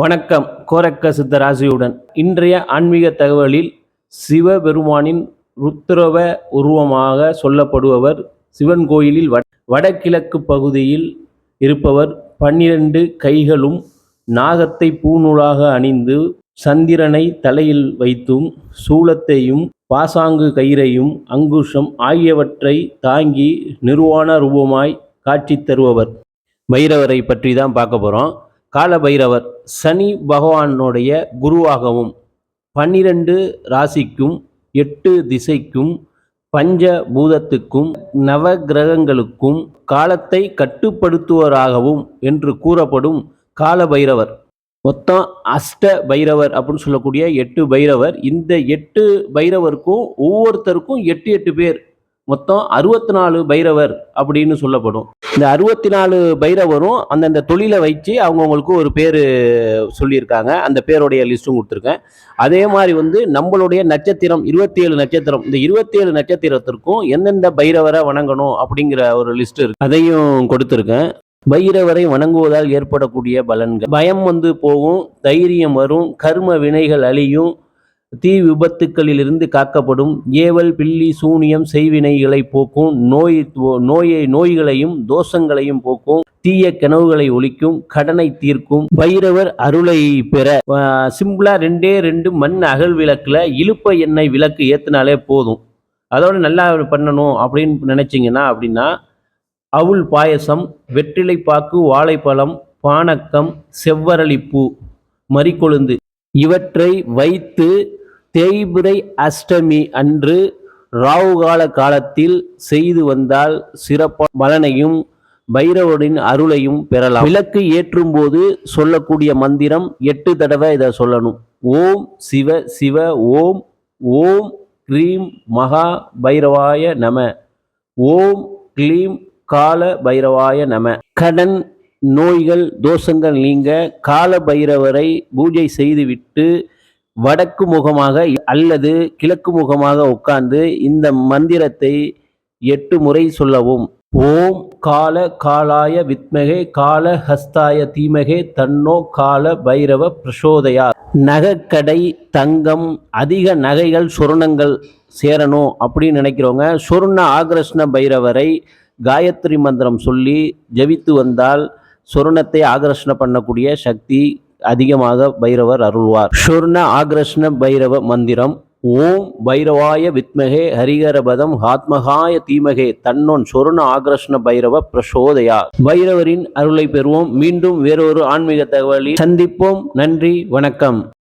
வணக்கம். கோரக்க சித்தராசியுடன் இன்றைய ஆன்மீக தகவலில் சிவபெருமானின் ருத்ரவ உருவமாக சொல்லப்படுபவர் சிவன் கோயிலில் வடகிழக்கு பகுதியில் இருப்பவர். 12 கைகளும் நாகத்தை பூநூலாக அணிந்து சந்திரனை தலையில் வைத்தும் சூலத்தையும் பாசாங்கு கயிறையும் அங்குஷம் ஆகியவற்றை தாங்கி நிர்வாண ரூபமாய் காட்சி தருபவர் பைரவரை பற்றி தான் பார்க்க போகிறோம். கால பைரவர் சனி பகவானுடைய குருவாகவும் 12 ராசிக்கும் 8 திசைக்கும் பஞ்ச பூதத்துக்கும் நவ கிரகங்களுக்கும் காலத்தை கட்டுப்படுத்துவராகவும் என்று கூறப்படும் கால பைரவர். மொத்தம் அஷ்ட பைரவர் அப்படின்னு சொல்லக்கூடிய 8 பைரவர். இந்த 8 பைரவருக்கும் ஒவ்வொருத்தருக்கும் 8 பேர், மொத்தம் 64 பைரவர் அப்படின்னு சொல்லப்படும். இந்த 64 பைரவரும் அந்தந்த தொழிலை வச்சு அவங்கவுங்களுக்கு ஒரு பேர் சொல்லியிருக்காங்க. அந்த பேருடைய லிஸ்ட்டும் கொடுத்துருக்கேன். அதே மாதிரி நம்மளுடைய நட்சத்திரம் 27 நட்சத்திரம். இந்த 27 நட்சத்திரத்திற்கும் எந்தெந்த பைரவரை வணங்கணும் அப்படிங்கிற ஒரு லிஸ்ட் இருக்கு, அதையும் கொடுத்துருக்கேன். பைரவரை வணங்குவதால் ஏற்படக்கூடிய பலன்கள்: பயம் போகும், தைரியம் வரும், கர்ம வினைகள் அழியும், தீ விபத்துக்களிலிருந்து காக்கப்படும், ஏவல் பில்லி சூனியம் செய்வினைகளை போக்கும், நோய்களையும் தோஷங்களையும் போக்கும், தீய கனவுகளை ஒழிக்கும், கடனை தீர்க்கும். பைரவர் அருளை பெற சிம்பிளா 2 மண் அகல் விளக்குல இலுப்ப எண்ணெய் விளக்கு ஏத்தினாலே போதும். அதோட நல்லா பண்ணணும் அப்படின்னு நினைச்சிங்கன்னா அவுள் பாயசம், வெற்றிலை பாக்கு, வாழைப்பழம், பானக்கம், செவ்வரளிப்பூ, மறிக்கொழுந்து இவற்றை வைத்து தேய்பிறை அஷ்டமி அன்று ராவுகால காலத்தில் செய்து வந்தால் சிறப்பான பலனையும் பைரவரின் அருளையும் பெறலாம். விளக்கு ஏற்றும் போது சொல்லக்கூடிய மந்திரம் 8 தடவை இதை சொல்லணும். ஓம் சிவ சிவ ஓம், ஓம் க்ரீம் மகா பைரவாய நம, ஓம் க்ளீம் கால பைரவாய நம. கடன் நோய்கள் தோஷங்கள் நீங்க கால பைரவரை பூஜை செய்துவிட்டு வடக்கு முகமாக அல்லது கிழக்கு முகமாக உட்கார்ந்து இந்த மந்திரத்தை 8 முறை சொல்லவும். ஓம் கால காலாய வித்மகே கால ஹஸ்தாய தீமகே தன்னோ கால பைரவ பிரசோதயா. நகைக்கடை, தங்கம், அதிக நகைகள் சொர்ணங்கள் சேரணும் அப்படின்னு நினைக்கிறவங்க சொர்ண ஆக்ரஷ்ண பைரவரை காயத்ரி மந்திரம் சொல்லி ஜபித்து வந்தால் சொர்ணத்தை ஆகர்ஷண பண்ணக்கூடிய சக்தி அதிகமாக பைரவர் அருள்வார். சொர்ண ஆக்ரஷ்ண பைரவ மந்திரம்: ஓம் பைரவாய வித்மகே ஹரிகரபதம் ஆத்மகாய தீமகே தன்னோன் சொர்ண ஆக்ரஷ்ண பைரவ பிரசோதயா. பைரவரின் அருளை பெறுவோம். மீண்டும் வேறொரு ஆன்மீக தகவலில் சந்திப்போம். நன்றி, வணக்கம்.